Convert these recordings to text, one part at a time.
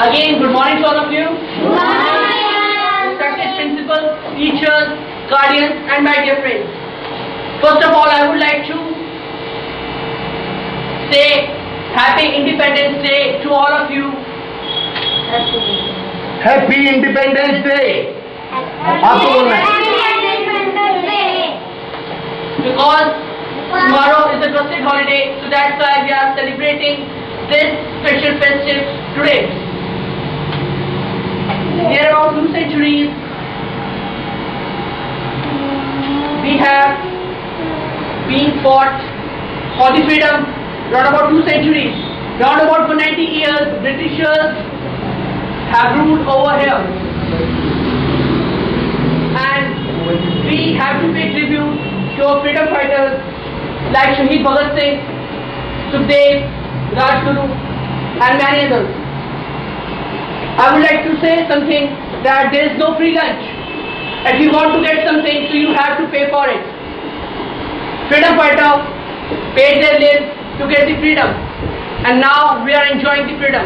Again, good morning to all of you. Good morning. Respected principals, teachers, guardians, and my dear friends. First of all, I would like to say Happy Independence Day to all of you. Happy Independence Day. Because tomorrow is a trusted holiday, so that's why we are celebrating this special festive today. Near about 2 centuries, we have been fought for the freedom. Round about 2 centuries, round about for 90 years, Britishers have ruled over here, and we have to pay tribute to our freedom fighters like Shahid Bhagat Singh, Sukhdev, Rajguru, and many others. I would like to say something that there is no free lunch. If you want to get something, so you have to pay for it. Freedom fighters paid their lives to get the freedom, and now we are enjoying the freedom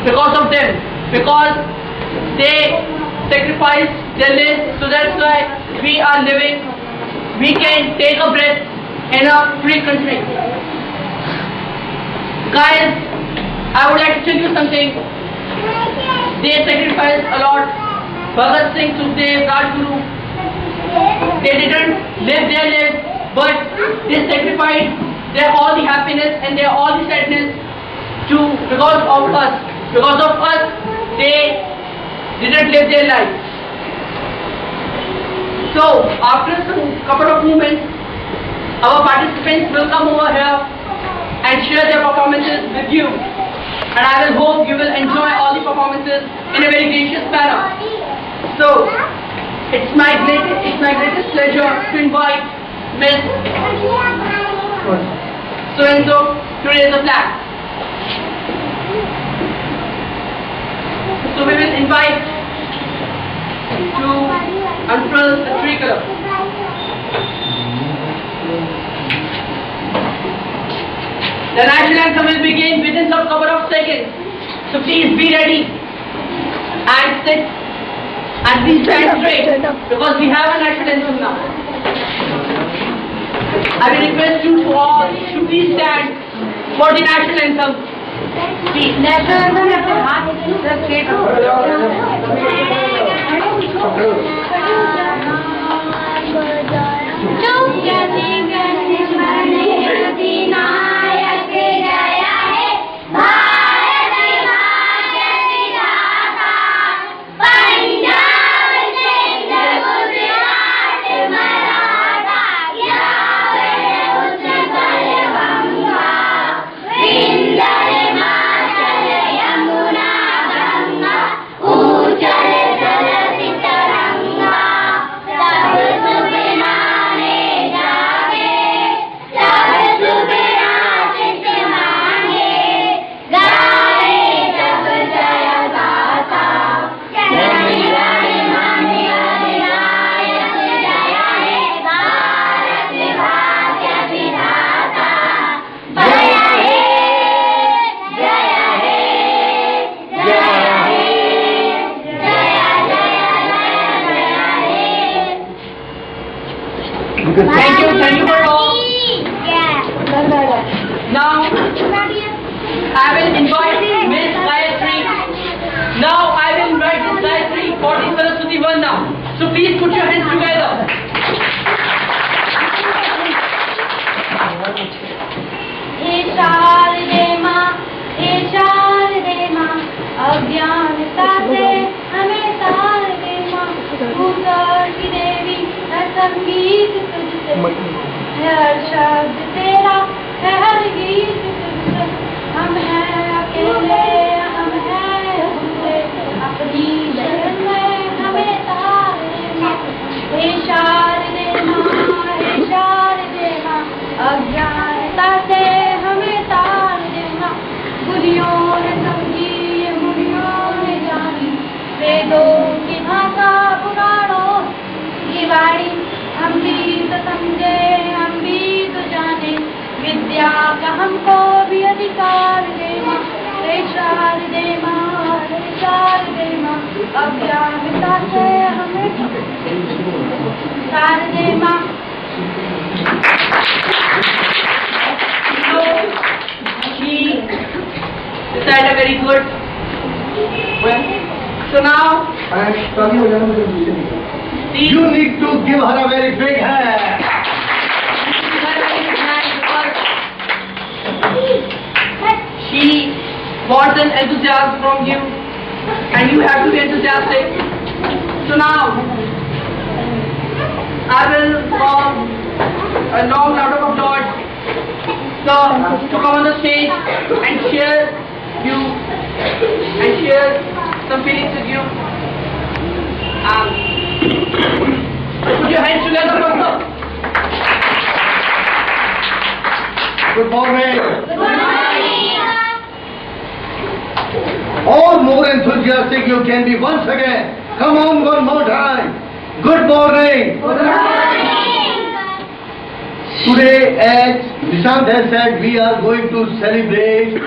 because of them, because they sacrificed their lives, so that's why we are living. We can take a breath in a free country. Guys, I would like to tell you something. They sacrificed a lot. Bhagat Singh, Sukhdev, Rajguru, they didn't live their lives, but they sacrificed their all the happiness and their all the sadness because of us. Because of us, they didn't live their life. So, after some couple of moments, our participants will come over here and share their performances with you. And I will hope you will enjoy all the performances in a very gracious manner. So, it's my greatest pleasure to invite Miss So-and-so to raise the flag. So we will invite to unfurl the tricolor. The national anthem will begin within some couple of seconds. So please be ready and sit and please stand straight because we have a national anthem now. I will request you to all to please stand for the national anthem. Please. National Thank you for all. Now, I will invite Miss Gayatri. Now, I will invite Miss Gayatri for the Saraswati Vanda. So please put your hands together. अज्ञानता से हमें तार दे माँ, ऊपर की देवी है संगीत तुझसे, है हर शब्द तेरा, है हर गीत तुझसे। हम हैं अकेले, हम हैं अधूरे, अपनी शरण में हमें तार दे माँ। हे शारदे माँ, हे शारदे माँ, अज्ञानता से हमें तार दे माँ। बुरियों ने समझी वेदों की भाषा पुराणों की वाणी, हम भी तो समझे, हम भी तो जाने, विद्या का हमको भी अधिकार दे माँ। हे शारदे माँ, अज्ञानता से हमें शारदे माँ She recited very good. Well, so now You need to give her a very big hand. She wants an enthusiasm from you, and you have to be enthusiastic. So now, I will call a long round of applause, sir, to come on the stage and share some feelings with you. Put your hands together, sir. Good morning. Good morning. Or more enthusiastic you can be once again. Come on, one more time. Good morning. Good morning. Today, as Nishant has said, we are going to celebrate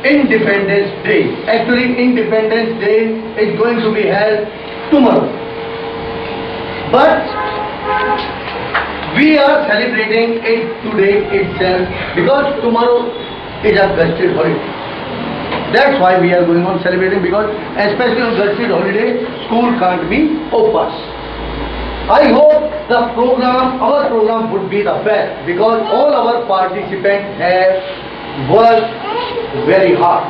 Independence Day. Actually, Independence Day is going to be held tomorrow. But we are celebrating it today itself because tomorrow is a vested holiday. That's why we are going on celebrating, because especially on vested holiday, school can't be open. I hope the program, our program would be the best, because all our participants have worked very hard.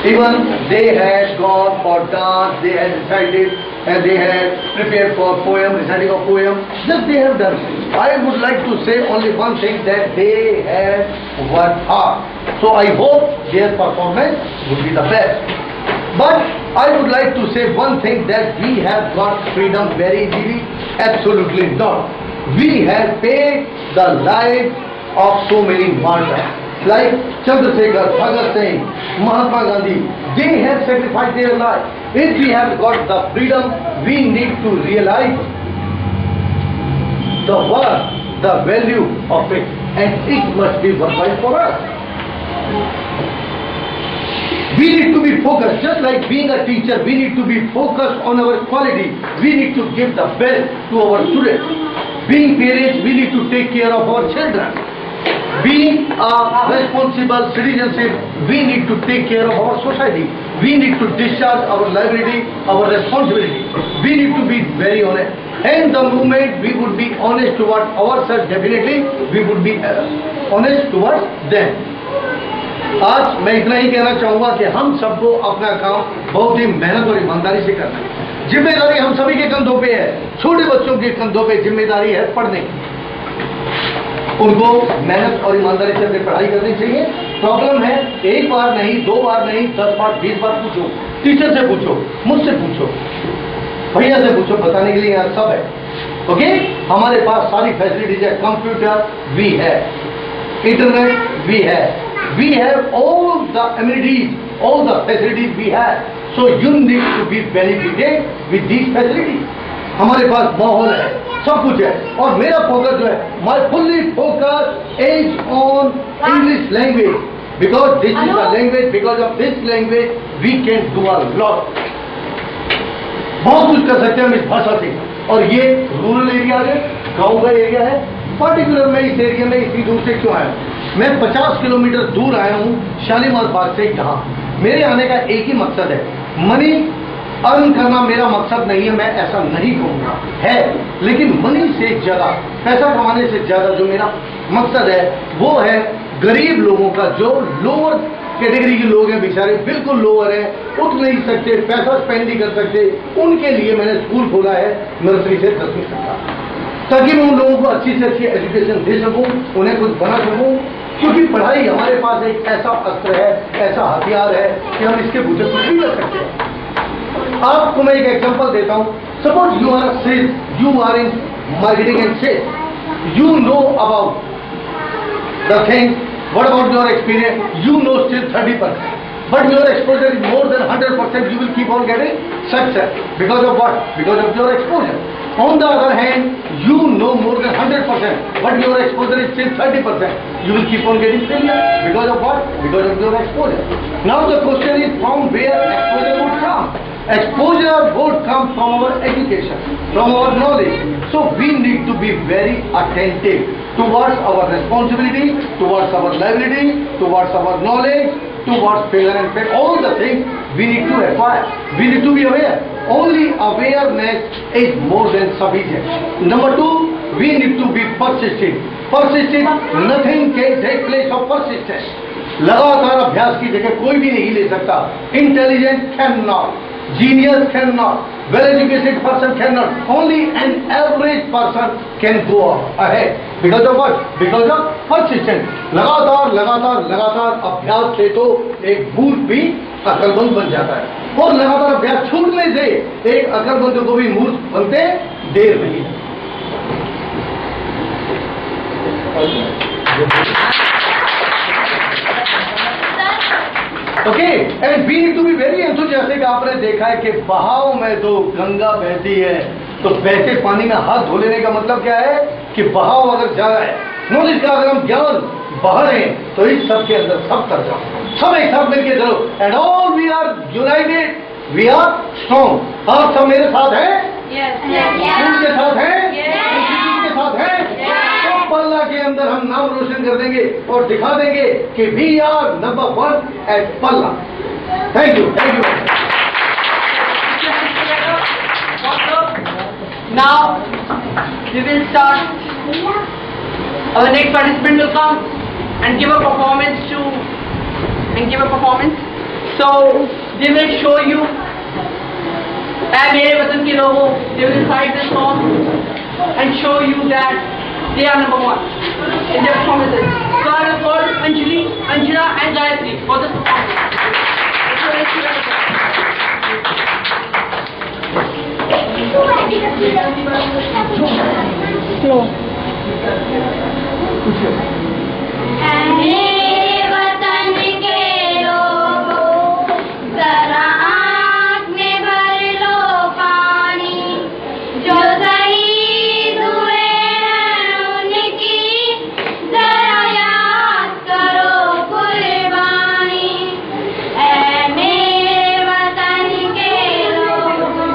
Even they had gone for dance, they had recited, and they had prepared for poem, reciting of poem. Just they have done. I would like to say only one thing, that they have worked hard. So I hope their performance would be the best. But I would like to say one thing, that we have got freedom very easily. Absolutely not. We have paid the life of so many martyrs. Like Chandrasekhar, Bhagat Singh, Mahatma Gandhi, they have sacrificed their life. If we have got the freedom, we need to realize the worth, the value of it, and it must be worthwhile for us. We need to be focused, just like being a teacher, we need to be focused on our quality. We need to give the best to our students. Being parents, we need to take care of our children. Being a responsible citizenship, we need to take care of our society. We need to discharge our liability, our responsibility. We need to be very honest. And the moment we would be honest towards ourselves, definitely we would be honest towards them. आज मैं इतना ही कहना चाहूँगा कि हम सबको अपना काम बहुत ही मेहनत और ईमानदारी से करना है। जिम्मेदारी हम सभी के कंधों पे है। छोटे बच्चों के कंधों पे जिम्मेदारी है पढ़ने की। उनको मेहनत और ईमानदारी से अपनी पढ़ाई करनी चाहिए। प्रॉब्लम है, एक बार नहीं, 2 बार नहीं, 10 बार 20 बार पूछो, टीचर से पूछो, मुझसे पूछो, भैया से पूछो, बताने के लिए यहाँ सब है। ओके, हमारे पास सारी फैसिलिटीज है। कंप्यूटर भी है, इंटरनेट भी है, we have all the amenities, all the facilities we have. So you need to be benefited with these facilities. हमारे पास माहौल है, सब कुछ है, और मेरा फोकस जो है, my fully focus is on English language, because this is the language, because of this language we can do a lot. बहुत कुछ कर सकते हैं हम इस भाषा से। और ये रूरल एरिया है, गांव का एरिया है। पर्टिकुलर मैं इस एरिया में इतनी दूर से क्यों आया हूँ? मैं 50 किलोमीटर दूर आया हूँ शालीमार बाग से। यहाँ मेरे आने का एक ही मकसद है, मनी अर्न करना मेरा मकसद नहीं है, मैं ऐसा नहीं कहूँगा है, लेकिन मनी से ज्यादा, पैसा कमाने से ज्यादा जो मेरा मकसद है वो है गरीब लोगों का, जो लोअर कैटेगरी के लोग हैं, बेचारे बिल्कुल लोअर हैं, उठ नहीं सकते, पैसा स्पेंड नहीं कर सकते, उनके लिए मैंने स्कूल खोला है नर्सरी से 10वीं तक का, ताकि मैं उन लोगों को अच्छी से अच्छी एजुकेशन दे सकूं, उन्हें कुछ बना सकूं। क्योंकि पढ़ाई हमारे पास एक ऐसा अस्त्र है, ऐसा हथियार है कि हम इसके बूते कुछ भी कर सकते हैं। आपको मैं एक एग्जांपल देता हूं। Suppose you are sales, you are in marketing and sales, you know about the thing, what about your experience, you know still 30%, but your exposure is more than 100%, you will keep on getting success. Because of what? Because of your exposure. On the other hand, you know more than 100%, but your exposure is still 30%, you will keep on getting failure. Because of what? Because of your exposure. Now the question is, from where exposure would come? Exposure would come from our education, from our knowledge. So we need to be very attentive towards our responsibility, towards our liability, towards our knowledge, towards failure and faith. All the things we need to acquire. We need to be aware. Only awareness is more than sufficient. Number two, we need to be persistent. Persistent, nothing can take place of persistence. लगातार अभ्यास की जगह कोई भी नहीं ले सकता. Intelligent cannot, genius cannot, well-educated person cannot. Only an average person can go ahead. Because of what? Because of persistence. लगातार लगातार लगातार अभ्यास से तो एक मूर्ख भी अकलमंद बन जाता है, और लगातार अभ्यास छूटने से एक अकलमंद को भी मूर्ख बनते देर नहीं. Okay, and we need to be very enthusiastic. आपने देखा है कि बहाव में तो गंगा बहती है, तो बहते पानी में हाथ धो लेने का मतलब क्या है कि बहाव अगर जा रहा है, नॉलेज का अगर हम ज्ञान बहा रहे हैं, तो इस सब के अंदर सब कर जाओ, सब एक साथ मिलकर चलो. And all we are united, we are strong. आप सब मेरे साथ हैं, उनके साथ हैं, के साथ हैं. पल्ला के अंदर हम नाम रोशन कर देंगे और दिखा देंगे कि वी आर नंबर 1 एट पल्ला. Thank you, thank you. Now we will start. Our next participant will come and give a performance. So they will show you. And मेरे वतन के लोगों, they will recite this song and show you that they are number 1 in their performances. So I will call Anjali, Anjana and Gayatri for this performance. मेरे वतन के लोगों, जरा आँख में भर लो पानी. जो शहीद हुए हैं उनकी जरा याद करो कुर्बानी. ऐ मेरे वतन के लोगों,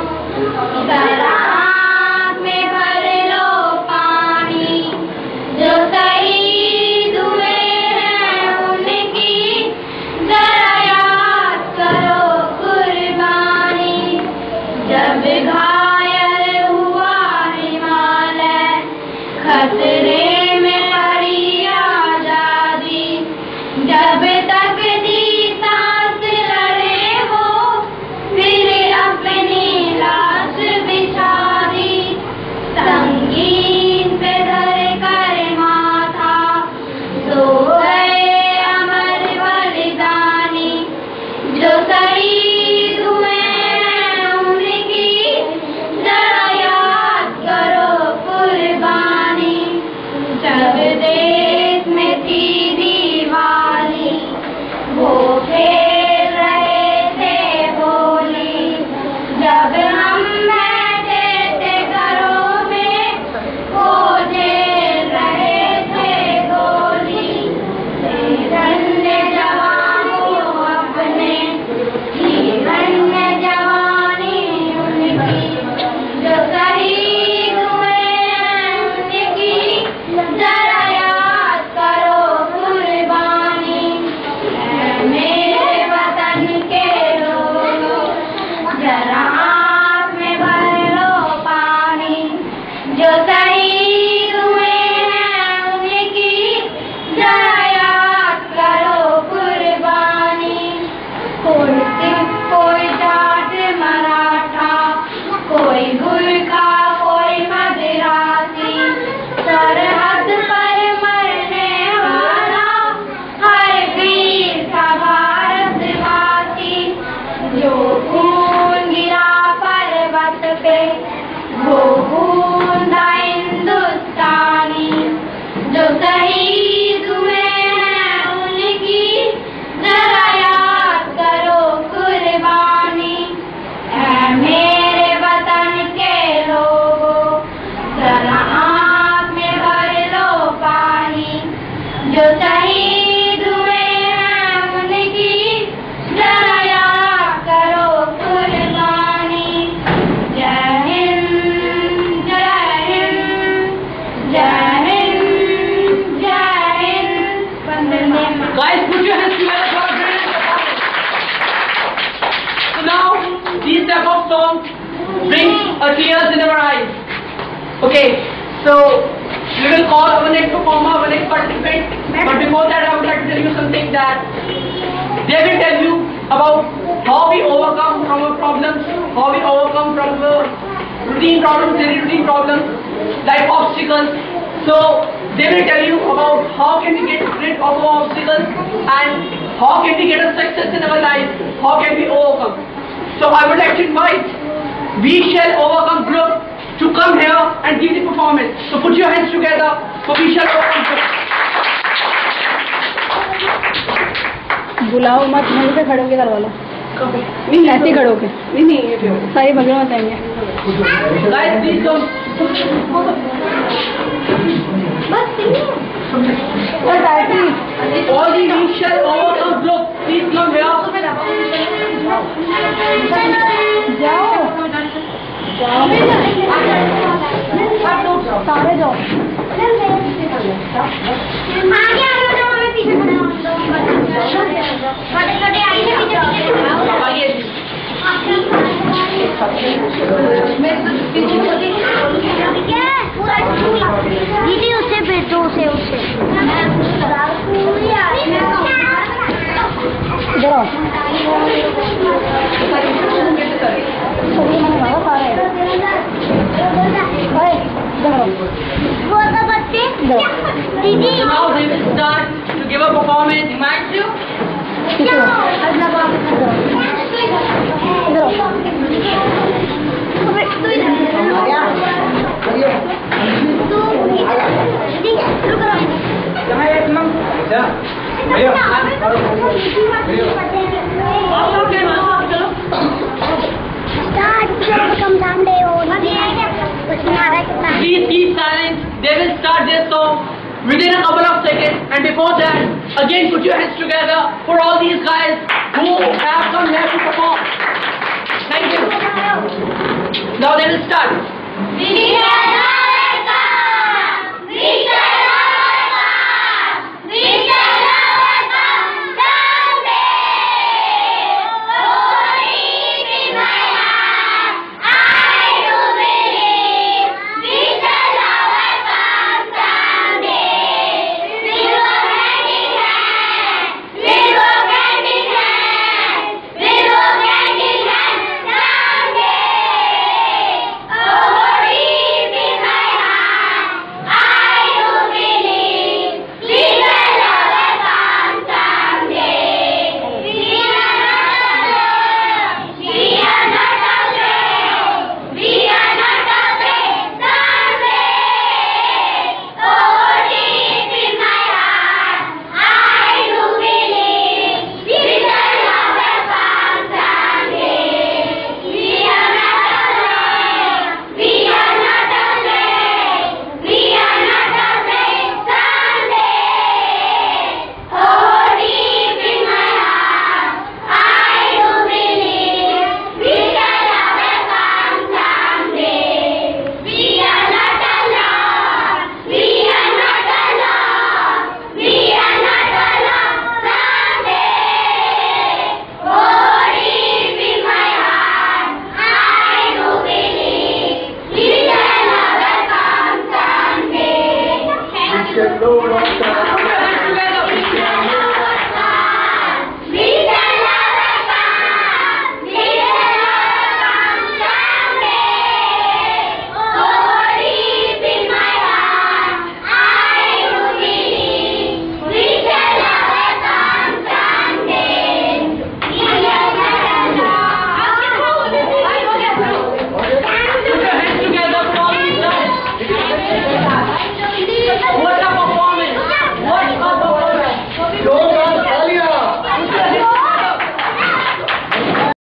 जरा आँख में भर लो पानी. जो शहीद हुए हैं उनकी जरा याद करो कुर्बानी. जब घायल हुआ हिमालय, खतरे में पड़ी आजादी. जब तक दी सांस लड़े वो, फिर अपनी लाश बिछा दी. संगीन पे धर कर माथा सो गए अमर बलिदानी. जो शहीद हुए हैं उनकी जरा याद करो कुर्बानी. जब देश में थी दीवाली, वो खेल रहे थे होली. जब हम बैठे थे घरों में, वो झेल रहे थे गोली. धन्य जवान को अपने, धन्य जवानी उनकी. जो शहीद हुए हैं उनकी जरा याद करो कुर्बानी. ऐ मेरे type of song brings tears in our eyes. Okay, so we will call our next performer, our next participant. But before that, I would like to tell you something that they will tell you about how we overcome from our problems, how we overcome from the routine problems, daily routine problems, like obstacles. So they will tell you about how can we get rid of our obstacles and how can we get a success in our life, how can we overcome. So I would like to invite We Shall Overcome group to come here and give the performance. So put your hands together for We Shall Overcome group. बुलाओ मत, वहीं पे खड़े होके करवा लो। नहीं ऐसे खड़े होके नहीं, सारी भगवान बताएंगे। Guys, please come. All the We Shall Overcome group, please come here. जाओ सारे जाओ। दीदी उसे भेजो, उसे इधर आओ। वो तो बच्चे दीदी Now they will start to give a performance. Reminds you? Please keep silent. They will start their song within a couple of seconds. And before that, again put your hands together for all these guys who have come here to perform. Thank you. Now they will start.